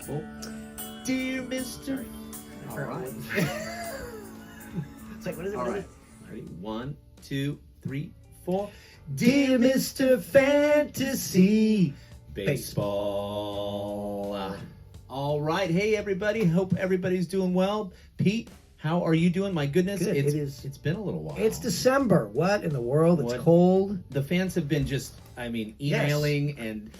Oh. Dear Mr. All right. It's like, what is it? All What is right. it? Ready? 1, 2, 3, 4. Dear Mr. Fantasy Baseball. All right. Hey, everybody. Hope everybody's doing well. Pete, how are you doing? My goodness. Good. It's been a little while. It's December. What in the world? It's What? cold. The fans have been just, emailing and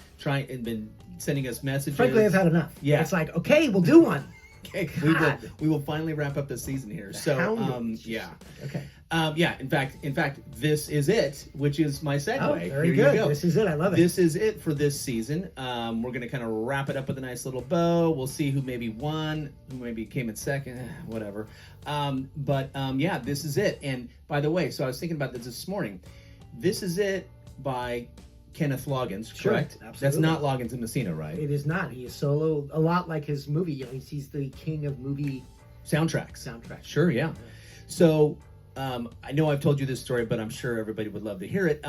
been sending us messages. Frankly, I've had enough. Yeah. It's like, okay, we'll do one. Okay, God. we will finally wrap up the season here. The So, hound. yeah. Okay. In fact, this is it, which is my segue. Oh, very Here good. you go. This is it. I love it. This is it for this season. We're going to kind of wrap it up with a nice little bow. We'll see who maybe won, who maybe came in second, whatever. This is it. And by the way, so I was thinking about this morning. This is it by Kenneth Loggins, Sure, correct? absolutely. That's not Loggins and Messina, right? It is not. He is solo, a lot like his movie. You know, he's the king of movie Soundtracks. soundtracks. Sure, yeah. So, I know I've told you this story, but I'm sure everybody would love to hear it.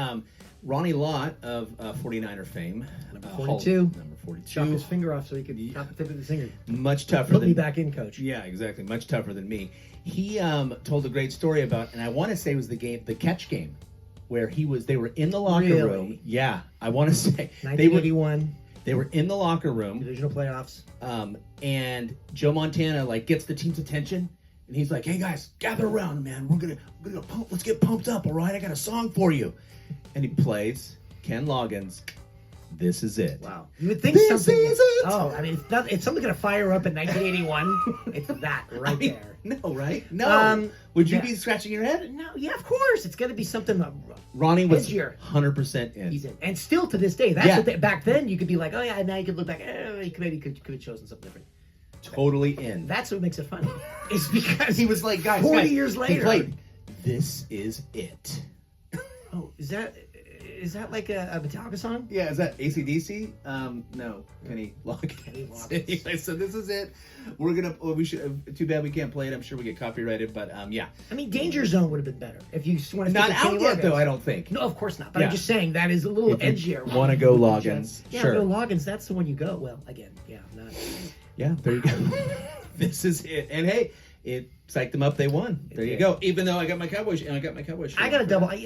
Ronnie Lott of 49er fame. Number 42. Number 42. Chop his finger off so he could chop the tip of the finger. Much tougher Put than me back in, coach. Yeah, exactly. Much tougher than me. He told a great story about, and I want to say it was the catch game, where they were in the locker Really? room. Yeah, I want to say 1981. They were in the locker room, Divisional playoffs. and Joe Montana gets the team's attention, and he's like, "Hey guys, gather around, man. We're gonna pump. Let's get pumped up, all right? I got a song for you." And he plays Ken Loggins. This is it. Wow. You would think This something. is it. Oh, I mean, it's something going to fire up in 1981. It's that right there. No, right? No. Would you yeah. be scratching your head? No, yeah, of course. It's going to be something. Ronnie was Edgier. 100% in. He's in, and still to this day, that's Yeah. what back then you could be like, oh yeah, now you could look back, he could have chosen something different. Totally in. That's what makes it funny. Is because He was like, guys, 40 guys, years he later. played, this is it. Oh, is that like a Metallica song? Yeah, is that AC/DC? No, Kenny Loggins. Kenny Loggins. Anyway, so this is it. We're gonna. We should. Too bad we can't play it. I'm sure we get copyrighted, but yeah. I mean, Danger Zone would have been better if you just want to. Not out yet, though. I don't think. No, of course not. But Yeah. I'm just saying that is a little edgier. Want to go Loggins? Yeah, Sure. go Loggins. That's the one you go. Well, again, yeah, not. Yeah, there you go. This is it. And hey, it psyched them up. They won. There you did. go. Even though I got my Cowboys, and I got my Cowboys. I got a double. We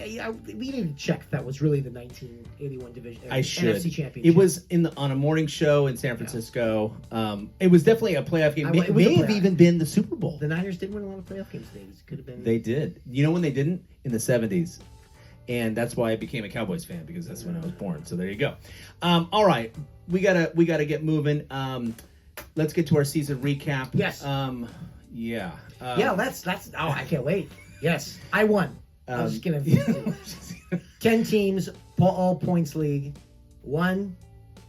need to check if that was really the 1981 division. I should. NFC Championship. It was on a morning show in San Francisco. It was definitely a playoff game. It It was a may have playoff. even been the Super Bowl. The Niners did win a lot of playoff games. They could have been. They did. You know when they didn't? In the 70s. And that's why I became a Cowboys fan, because that's when I was born. So there you go. All right. We gotta get moving. Let's get to our season recap. Yes. Yeah. Yeah, that's. Oh, I can't wait. Yes, I won. I was just gonna. 10 teams, all points league, one,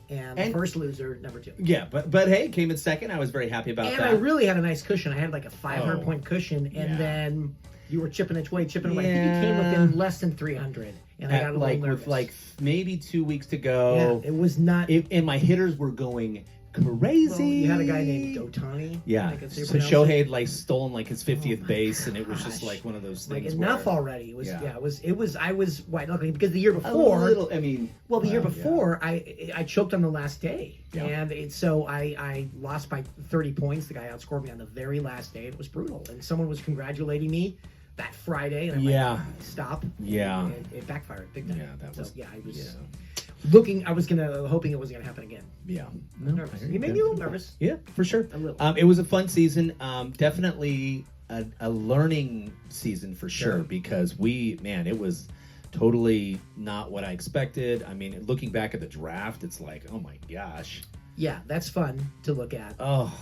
and the first loser, number 2. Yeah, but hey, came in second. I was very happy about And that. I really had a nice cushion. I had like a 500-point cushion, and yeah. then you were chipping away. I think you Yeah. came within less than 300, and I got a little nervous. with maybe 2 weeks to go. Yeah, it was not. And my hitters were going crazy. Well, you had a guy named Otani. Yeah. I guess they So pronounce Shohei it. had stolen his 50th my base, and it was just gosh. like one of those Like things. enough where, already. It was. Yeah. Yeah. It was. I was white knuckling because the year A before. little. The year yeah. before, I choked on the last day, Yeah. and so I lost by 30 points. The guy outscored me on the very last day. It was brutal, and someone was congratulating me that Friday, and I'm like, stop. Yeah. And it backfired big time. Yeah, that was. So, yeah, I was Yeah. looking. I was hoping it wasn't gonna happen again. Yeah. I was nervous. You made me a little nervous. Yeah, for sure. A little. It was a fun season. Definitely a learning season for sure, Sure. because it was totally not what I expected. I mean, looking back at the draft, it's like, oh my gosh. Yeah, that's fun to look at. Oh.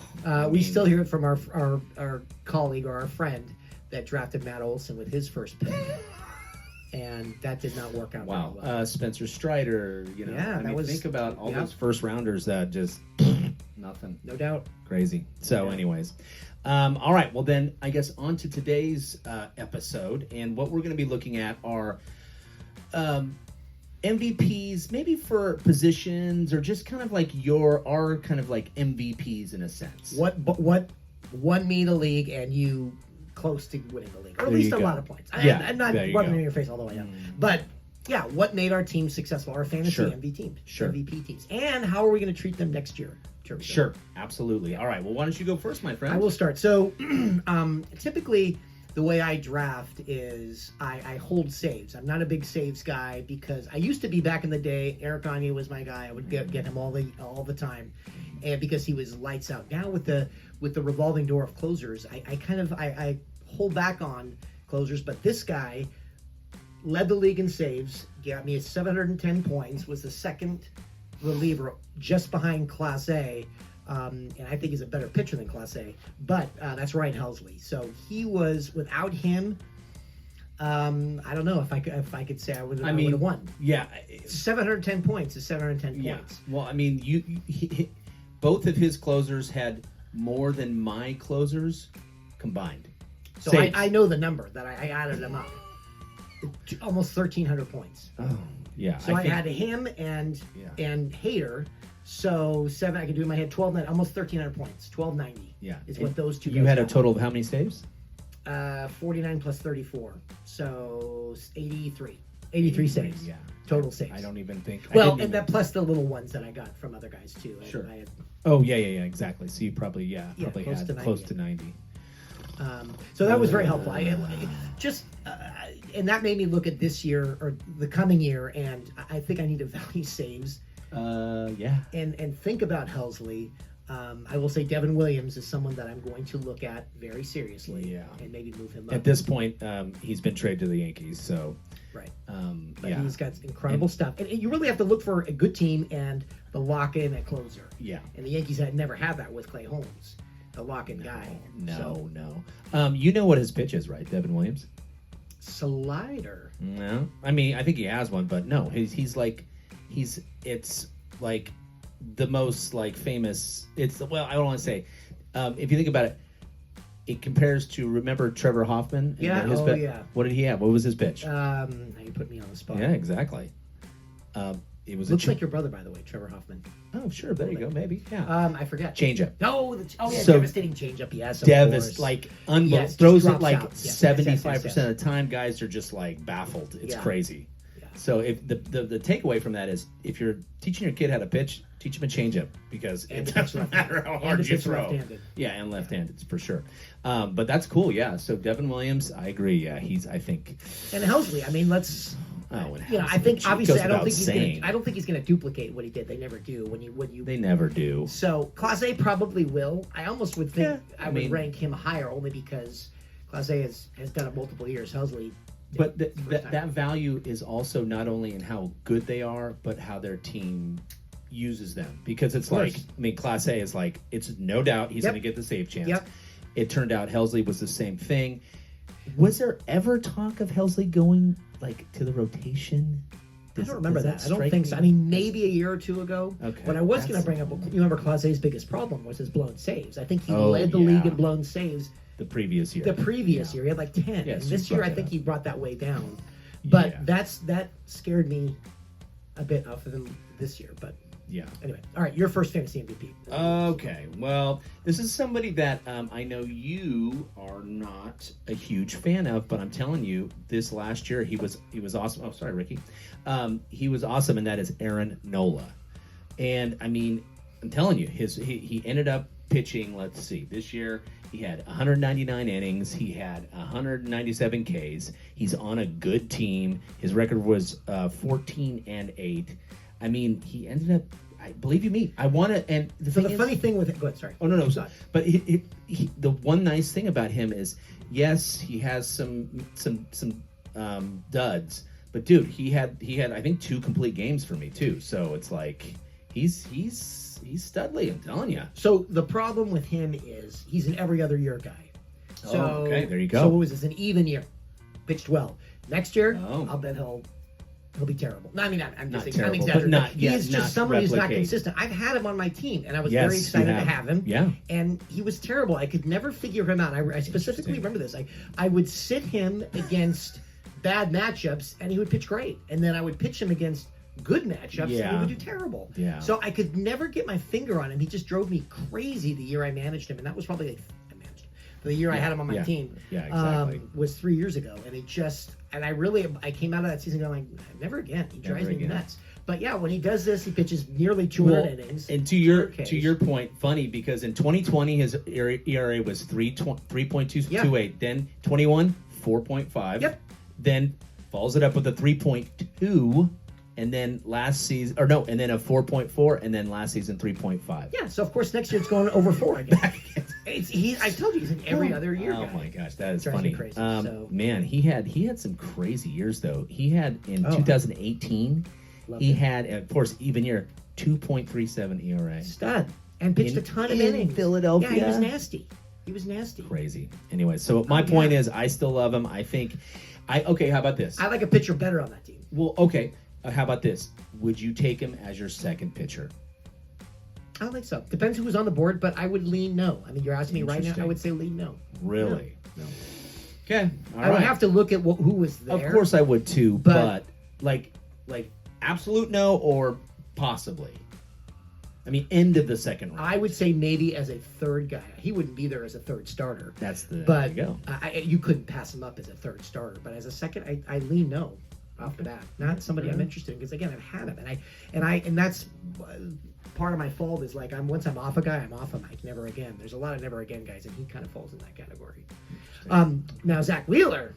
We still hear it from our colleague or our friend that drafted Matt Olson with his first pick. And that did not work out Wow. very well. Spencer Strider, Yeah, I that mean, was- think about all yeah. those first rounders that just nothing. No doubt. Crazy. So, Yeah. anyways. All right. Well, then, I guess on to today's episode. And what we're going to be looking at are MVPs, maybe for positions, or just kind of like our kind of like MVPs in a sense. What won me the league and you close to winning the league, or at There least you a go. lot of points. Yeah, I'm not there you rubbing go. it in your face all the way up, but Yeah, what made our team successful, our fantasy Sure. MVP teams, and how are we going to treat them next year? Sure, absolutely. All right, well, why don't you go first, my friend? I will start. So, typically, the way I draft is I hold saves. I'm not a big saves guy because I used to be back in the day. Eric Gagne was my guy. I would get him all the time, and because he was lights out. Now with the revolving door of closers, I hold back on closers. But this guy led the league in saves, got me at 710 points, was the second reliever just behind Class A. And I think he's a better pitcher than Class A, but that's Ryan Helsley. So he was, without him, I don't know if I could say I would have won. Yeah, 710 points is 710 yeah. points. Well, I mean, both of his closers had more than my closers combined. So Saves. I know the number that I added them up. Almost 1,300 points. Oh, yeah. So I had him and Hader. So I could do in my head 12, almost 1,300 points. 1,290. Yeah, is what those two. You had a total of how many saves? 49 plus 34, so 83. 83 saves. Yeah, total saves. I don't even think. That plus the little ones that I got from other guys too. Sure. I had, yeah, exactly. So you probably close had to 90, close to 90. So that was very helpful. And that made me look at this year or the coming year, and I think I need to value saves. Yeah. And think about Helsley. I will say Devin Williams is someone that I'm going to look at very seriously. Yeah. And maybe move him up. At this point, he's been traded to the Yankees, so. Right. But he's got incredible stuff. And you really have to look for a good team and the lock-in at closer. Yeah. And the Yankees had never had that with Clay Holmes, the lock-in guy. No. You know what his pitch is, right, Devin Williams? Slider. No. I mean, I think he has one, but no. It's like the most like famous. I don't want to say. If you think about it, it compares to, remember Trevor Hoffman? Yeah. Yeah. What did he have? What was his pitch? Now you put me on the spot. Yeah, exactly. It was looks like your brother, by the way, Trevor Hoffman. Oh, sure. There you go. Maybe. Yeah. I forgot. Changeup. Devastating changeup. Yes. Unbelievable. Yes, throws just it like drops out. 75% of the time. Guys are just like baffled. It's crazy. Yeah. So if the takeaway from that is, if you're teaching your kid how to pitch, teach him a changeup, because it doesn't matter how hard you throw. Left-handed. Yeah, and left-handed for sure. But that's cool. Yeah. So Devin Williams, I agree. Yeah, I think. And Helsley. I mean, let's. I think obviously I don't think he's going to duplicate what he did. They never do. They never do. So Class A probably will. I almost would think I would rank him higher only because Class A has done it multiple years. Helsley. But that value is also not only in how good they are, but how their team uses them. Because it's like, I mean, Class A is like, it's no doubt he's going to get the save chance. Yep. It turned out Helsley was the same thing. Was there ever talk of Helsley going like to the rotation? I don't remember that. I don't think so. I mean, maybe a year or two ago. Okay. What I was going to bring up, you remember Class A's biggest problem was his blown saves. I think he led the league in blown saves the previous year. He had like 10. Yes, and this year, I think he brought that way down. But that scared me a bit for them this year. But yeah. Anyway, all right, your first fantasy MVP. Okay, well, this is somebody that I know you are not a huge fan of, but I'm telling you, this last year he was awesome. Oh, sorry, Ricky. He was awesome, and that is Aaron Nola. And I mean, I'm telling you, he ended up pitching. Let's see, this year he had 199 innings. He had 197 Ks. He's on a good team. His record was 14-8. I mean, he ended up. I believe you me. I want to. And the funny thing with it. Go ahead. Sorry. Oh no. But the one nice thing about him is, yes, he has some duds. But dude, he had I think 2 complete games for me too. So it's like he's studly. I'm telling you. So the problem with him is he's an every other year guy. So, okay, there you go. So what was this? An even year. Pitched well. Next year, Oh. I'll bet he'll be terrible. No, I mean, I'm Not just terrible, I'm exaggerating. but not- he is not just somebody who's not replicate. consistent. I've had him on my team, and I was Yes, very excited you to have him. Yeah. And he was terrible. I could never figure him out. I specifically remember this. I would sit him against bad matchups, and he would pitch great. And then I would pitch him against good matchups, and he would do terrible. Yeah. So I could never get my finger on him. He just drove me crazy the year I managed him, and that was probably the year I had him on my Yeah. team. Yeah, exactly. Was 3 years ago, and I came out of that season going like, never again. He drives me again. nuts. But yeah, when he does this, he pitches nearly 200 innings. And to 200 your Ks. point, funny because in 2020 his ERA was 3.228. Then 21 4.5. Yep. Then follows it up with a 3.2, and then last season and then a 4.4, and then last season 3.5. Yeah, so of course next year it's going over 4 again. I told you he's an every other year Oh guy. my gosh, that is Drives me funny. crazy, so. Man, he had some crazy years though. He had in Oh. 2018, Loved he it. had of course even year 2.37 ERA. Stud. And pitched a ton of in innings. Philadelphia. Yeah, he was nasty. He was nasty. Crazy. Anyway, so my point yeah. is, I still love him. I think, okay. How about this? I like a pitcher better on that team. Well, okay. How about this? Would you take him as your second pitcher? I don't think so. Depends who was on the board, but I would lean no. I mean, you're asking me right now, Interesting. I would say lean no. Really? No. Okay. All I would right. have to look at who was there. Of course, I would too. But- But like absolute no or possibly. I mean, end of the second round. I would say maybe as a third guy. He wouldn't be there as a third starter. That's the. But there you go. you couldn't pass him up as a third starter. But as a second, I lean no off the bat. Not somebody I'm interested in because again I've had him and that's part of my fault is like once I'm off a guy I'm off him. I never again. There's a lot of never again guys and he kind of falls in that category. Now Zach Wheeler.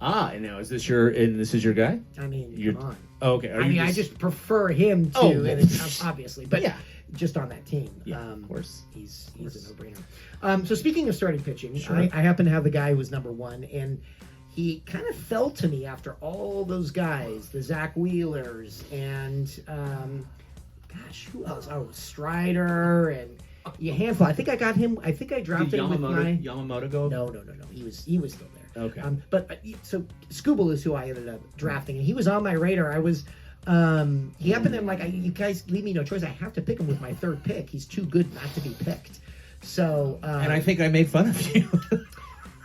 And now is this your guy? I mean, You're- come on. Oh, okay. Are I you mean, I just prefer him to, Oh, and well, it's obviously, but yeah. just on that team. Yeah, of course. He's a no-brainer. So speaking of starting pitching, Sure. I happen to have the guy who was number one, and he kind of fell to me after all those guys, the Zach Wheelers, and gosh, who else? Oh, Strider, and a handful. I think I got him. I think I Did drafted him with my. Yamamoto go? No. He was still there. Okay. So Scooble is who I ended up drafting, and he was on my radar. I was, he happened to, I'm like, you guys leave me no choice. I have to pick him with my third pick. He's too good not to be picked. So, and I think I made fun of you.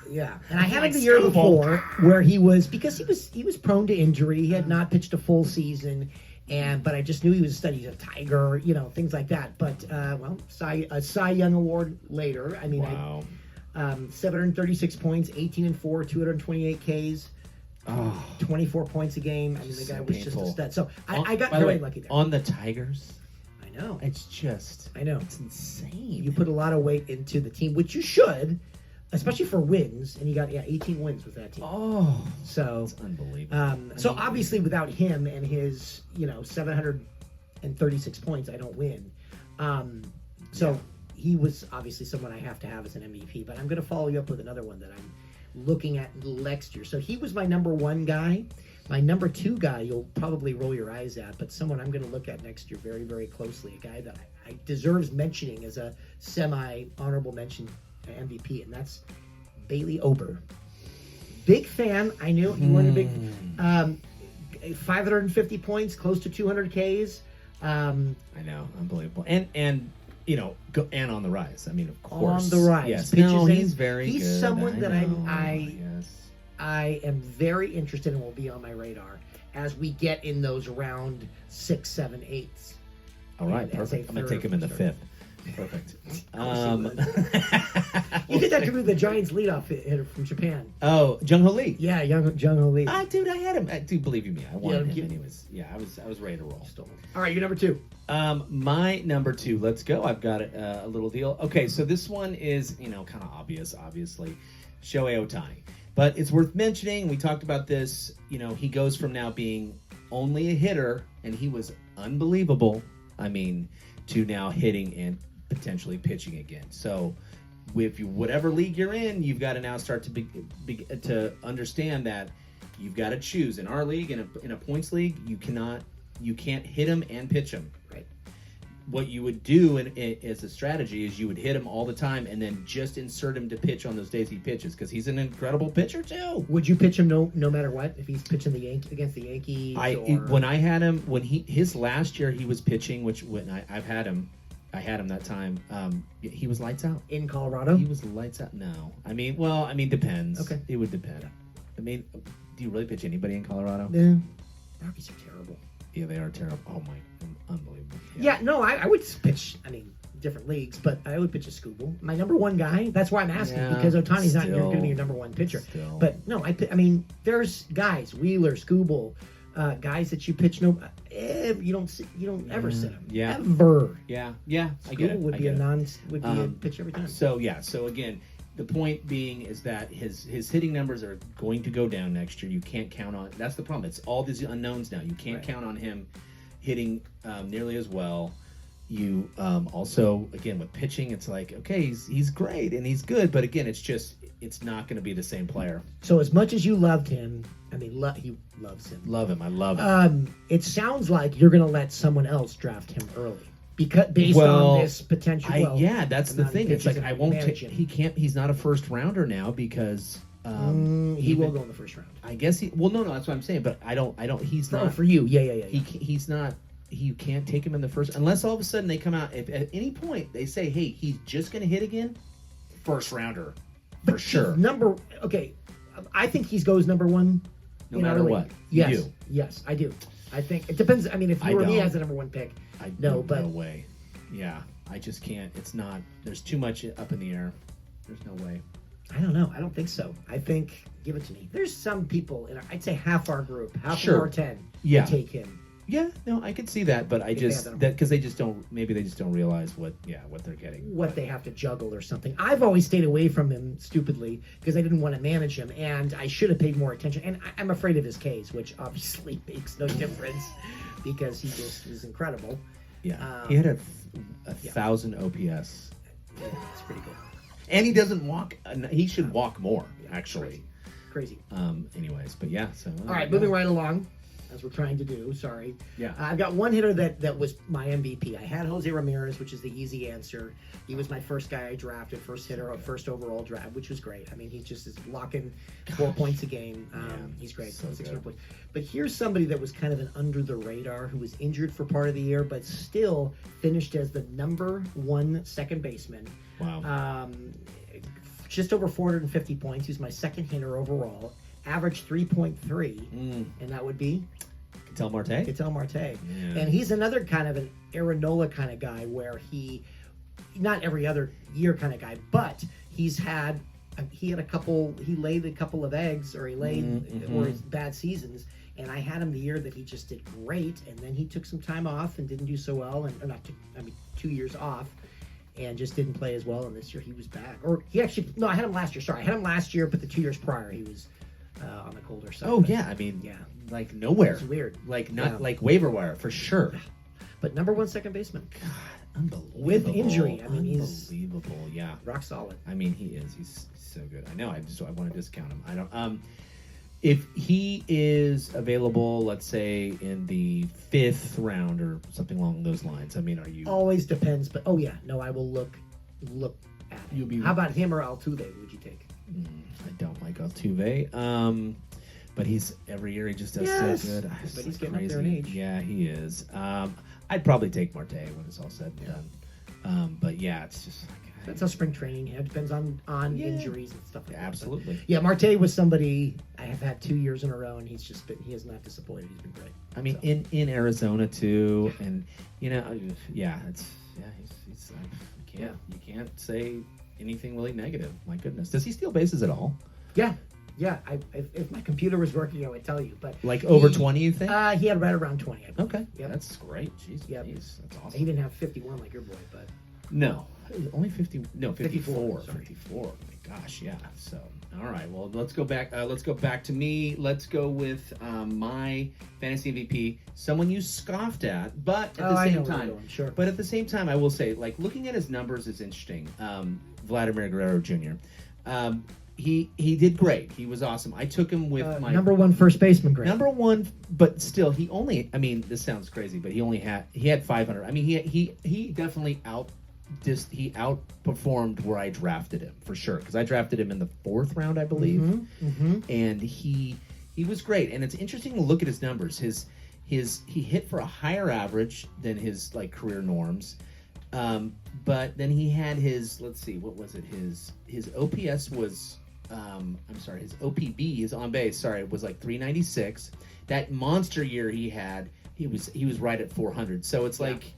yeah, and I had him Like the year Scooble. before where he was prone to injury. He had not pitched a full season. But I just knew he was a stud. He's a Tiger, things like that. But a Cy Young Award later. I mean, Wow. 736 points, 18-4, 228 Ks, Oh. 24 points a game. I mean, the So guy was painful. just a stud. So I got By the very way, lucky there. On the Tigers, I know. it's just, I know. it's insane. You put a lot of weight into the team, which you should, especially for wins. And you got 18 wins with that team. Oh, So it's unbelievable. so obviously without him and his 736 points, I don't win. So he was obviously someone I have to have as an MVP. But I'm going to follow you up with another one that I'm looking at next year. So he was my number one guy. My number two guy, you'll probably roll your eyes at, but someone I'm going to look at next year very, very closely. A guy that I deserves mentioning as a semi-honorable mention MVP, and that's Bailey Ober. Big fan. I knew you weren't a big. 550 points, close to 200 Ks. I know, unbelievable, and and on the rise. I mean, of course, On the rise. Yes, Pitches no, in. he's very. He's good. someone that know. I am very interested and will be on my radar as we get in those round 6, 7, 8s. All right, as a perfect. I'm gonna third take him in the starter. 5th. Perfect. You did that to the Giants leadoff hitter from Japan. Oh, Jung Ho Lee. Yeah, Jung Ho Lee. Dude, I had him. Dude, believe you me, I wanted Yeah, him, and he was. Yeah, I was ready to roll. All right, you're number 2. My number 2. Let's go. I've got a little deal. Okay, so this one is kind of obvious. Obviously, Shohei Ohtani, but it's worth mentioning. We talked about this. He goes from now being only a hitter, and he was unbelievable. I mean, to now hitting and potentially pitching again. So, with whatever league you're in, you've got to now start to understand that you've got to choose. In our league, in a points league, you can't hit him and pitch him. Right. What you would do as a strategy is you would hit him all the time and then just insert him to pitch on those days he pitches because he's an incredible pitcher too. Would you pitch him no matter what if he's pitching against the Yankees? When I had him his last year he was pitching, which when I had him that time. He was lights out. In Colorado? He was lights out. No, I mean depends. Okay, it would depend. I mean, do you really pitch anybody in Colorado? No. Rockies are terrible. Yeah, they are terrible. Oh my, unbelievable. Yeah, no, I would pitch. I mean, different leagues, but I would pitch a Scooble. My number one guy. That's why I'm asking, Yeah, because Otani's not still. going to be your number one pitcher. Still. But no, I mean, there's guys, Wheeler, Scooble, guys that you pitch you don't ever sit him. Yeah. Ever. Yeah, I Scooble get it. would I be get it. would be a pitch every time. So again, the point being is that his hitting numbers are going to go down next year. You can't count on. That's the problem. It's all these unknowns now. You can't count on him hitting nearly as well. You also, again, with pitching, it's like, okay, he's great and he's good, but again, it's not going to be the same player. So as much as you loved him, I mean, he loves him. Love him. I love him. It sounds like you're going to let someone else draft him early because based on this potential. That's the thing. It's like I won't take. him. He can't. He's not a first rounder now because he will go in the first round. I guess he. Well, no, that's what I'm saying. But I don't. He's not for you. Yeah. He's not. You can't take him in the first unless all of a sudden they come out. If at any point they say, "Hey, he's just going to hit again," first rounder for sure. I think he goes number one. No matter what. Yes. You do. Yes, I do. I think it depends. I mean, if you or me as the number one pick, no way. Yeah, I just can't. It's not. There's too much up in the air. There's no way. I don't know. I don't think so. I think give it to me. There's some people, I'd say half our group, half Sure. of our 10, Yeah. would take him. Yeah, no, I could see that, but I If they just have that. that because they just don't. Maybe they just don't realize what they're getting. What they have to juggle or something. I've always stayed away from him stupidly because I didn't want to manage him, and I should have paid more attention. And I'm afraid of his Ks, which obviously makes no difference because he just was incredible. Yeah, he had a 1,000 OPS, Yeah, it's pretty good. and he doesn't walk. He should walk more, actually. Crazy. Anyways, but yeah. So All right, moving right along, as we're trying to do. Sorry. Yeah. I've got one hitter that was my MVP. I had Jose Ramirez, which is the easy answer. He was my first guy I drafted, first hitter, first overall draft, which was great. I mean, he just is blocking 4 points a game. He's great. so 600 good. points. But here's somebody that was kind of an under the radar, who was injured for part of the year, but still finished as the number one second baseman. Wow. Just over 450 points. He's my second hitter overall. Average 3.3, and that would be Ketel Marte. Ketel Marte. Yeah. And he's another kind of an Aaron Nola kind of guy where not every other year kind of guy, but he laid a couple of eggs, or he laid or his bad seasons. And I had him the year that he just did great, and then he took some time off and didn't do so well, 2 years off, and just didn't play as well. And this year he was back, I had him last year. Sorry, I had him last year, but the 2 years prior he was on the colder side. Oh yeah, I mean, yeah, like nowhere. it's weird. Like not like waiver wire for sure. But number one second baseman, Unbelievable. with injury. I mean, he's unbelievable. Yeah. rock solid. I mean, he is. He's so good. I know. I want to discount him. I don't. If he is available, let's say in the 5th round or something along those lines. I mean, are you? Always depends, but I will look at him. You'll be- How about him or Altuve? Would you take? I don't like Altuve. But he's every year he just does Yes, so good. but It's he's like getting up crazy. there in age. Yeah, he is. I'd probably take Marte when it's all said and done. But yeah, it's just like That's how spring training. It depends on Yeah. injuries and stuff like that. absolutely. But, yeah, Marte was somebody I have had 2 years in a row, and he has not disappointed. He's been great. I mean, So. in Arizona too, and he's you can't say anything really negative. My goodness, does he steal bases at all? Yeah. If my computer was working, I would tell you. But Like over 20, you think? he had right around 20. I believe. Okay, Yep. that's great. Jeez, Yep. that's awesome. He didn't have 51 like your boy, but No, only 50. No, 54. 54, sorry. 54. Oh my gosh, yeah. So, all right. Well, let's go back. Let's go back to me. Let's go with my fantasy MVP. Someone you scoffed at, but at the I know same where you're time, going, sure. But at the same time, I will say, like looking at his numbers is interesting. Vladimir Guerrero Jr. He did great. He was awesome. I took him with my number one first baseman grade. number one, but still, he only. I mean, this sounds crazy, but he had 500. I mean, he definitely outperformed where I drafted him for sure, because I drafted him in the 4th round, I believe, and he was great. And it's interesting to look at his numbers. He hit for a higher average than his like career norms. But then he had his, let's see, what was it? His OPS was, his OPB, his on base, was like 396. That monster year he had, he was right at 400. So it's like,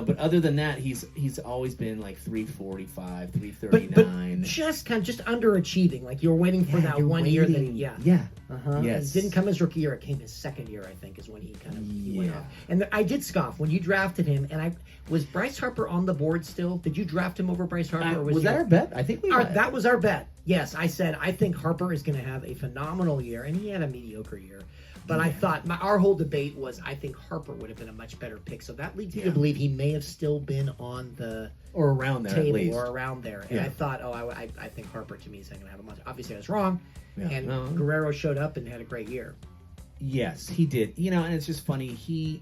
but other than that, he's always been like 345, But 339. just kind of just underachieving. Like you're waiting for that you're one year that waiting. yeah. Yeah. Yes. It didn't come his rookie year. It came his second year, I think, is when he kind of he went Yeah. off. And I did scoff when you drafted him. And was Bryce Harper on the board still? Did you draft him over Bryce Harper? Or Was he that our bet? I think we that was our bet. Yes, I said I think Harper is going to have a phenomenal year, and he had a mediocre year. But I thought our whole debate was I think Harper would have been a much better pick. So that leads me to believe he may have still been on the or around there at table least. or around there. And I thought, I think Harper to me is going to have a much. Obviously, I was wrong. Yeah. And No. Guerrero showed up and had a great year. Yes, he did. And it's just funny. He,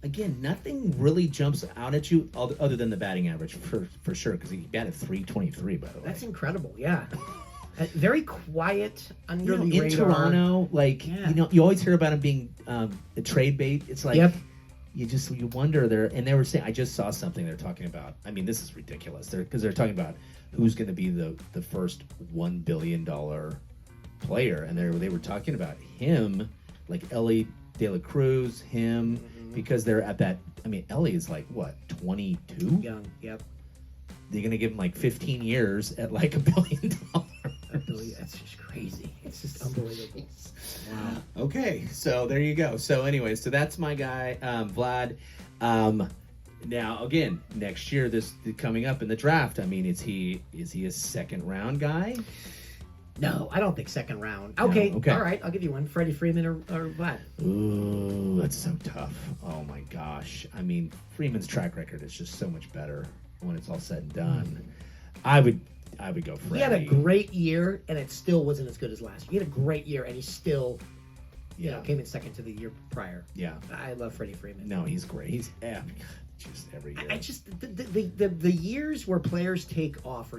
again, nothing really jumps out at you other than the batting average for sure, because he batted 323, by the way. That's incredible. Yeah. Very quiet, under the in radar. Toronto, like you always hear about him being a trade bait. It's like you wonder there, and they were saying I just saw something they're talking about. I mean, this is ridiculous. Because they're talking about who's going to be the first $1 billion player, and they were talking about him, like Ellie De La Cruz, him, because they're at that. I mean, Ellie is like what 22, young. Yep. They're going to give him like 15 years at like $1 billion. That's just crazy. It's just unbelievable. Wow. Okay, so there you go. So anyways, so that's my guy, Vlad. Now again, next year, this coming up in the draft. I mean, is he a second round guy? No, I don't think second round. Okay, okay. All right, I'll give you one. Freddie Freeman or Vlad. Ooh, that's so tough. Oh my gosh. I mean, Freeman's track record is just so much better when it's all said and done. I would go Freddie. He had a great year, and it still wasn't as good as last year. He had a great year, and he still, came in second to the year prior. Yeah. I love Freddie Freeman. No, he's great. He's just every year. I just the years where players take off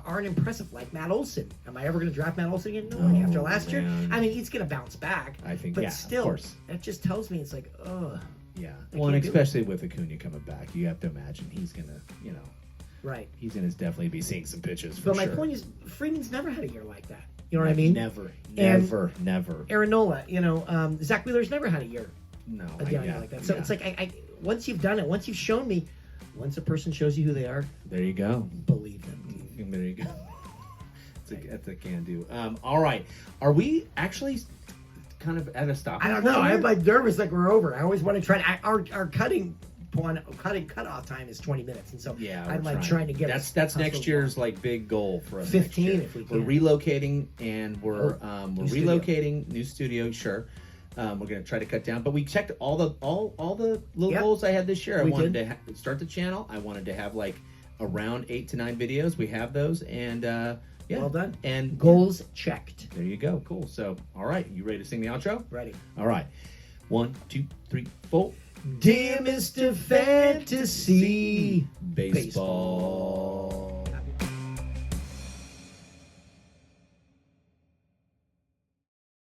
aren't impressive. Like Matt Olson. Am I ever going to draft Matt Olson again? No way. After last year, I mean, he's going to bounce back. I think, but still, of course. That just tells me it's like, ugh. Yeah. Well, and especially with Acuna coming back, you have to imagine he's going to, Right. He's going to definitely be seeing some pitches for But sure. my point is, Freeman's never had a year like that. You know what I mean? Never. Aaron Nola, Zach Wheeler's never had a year. No. A year like that. So it's like, I once you've done it, once you've shown me, once a person shows you who they are, there you go. Believe them. There you go. That's a can do. All right. Are we actually kind of at a stop? I don't know. I'm like nervous like we're over. I always want to try. Our cutoff time is 20 minutes, and so I'm like trying to get. That's next year's like big goal for us. 15 if we can. We're relocating, and we're relocating new studio. Sure. We're gonna try to cut down, but we checked all the little goals I had this year. I wanted to start the channel. I wanted to have like around 8 to 9 videos. We have those, and well done. And goals checked. There you go. Cool. So, all right, you ready to sing the outro? Ready. All right. 1, 2, 3, 4. Dear Mr. Fantasy Baseball.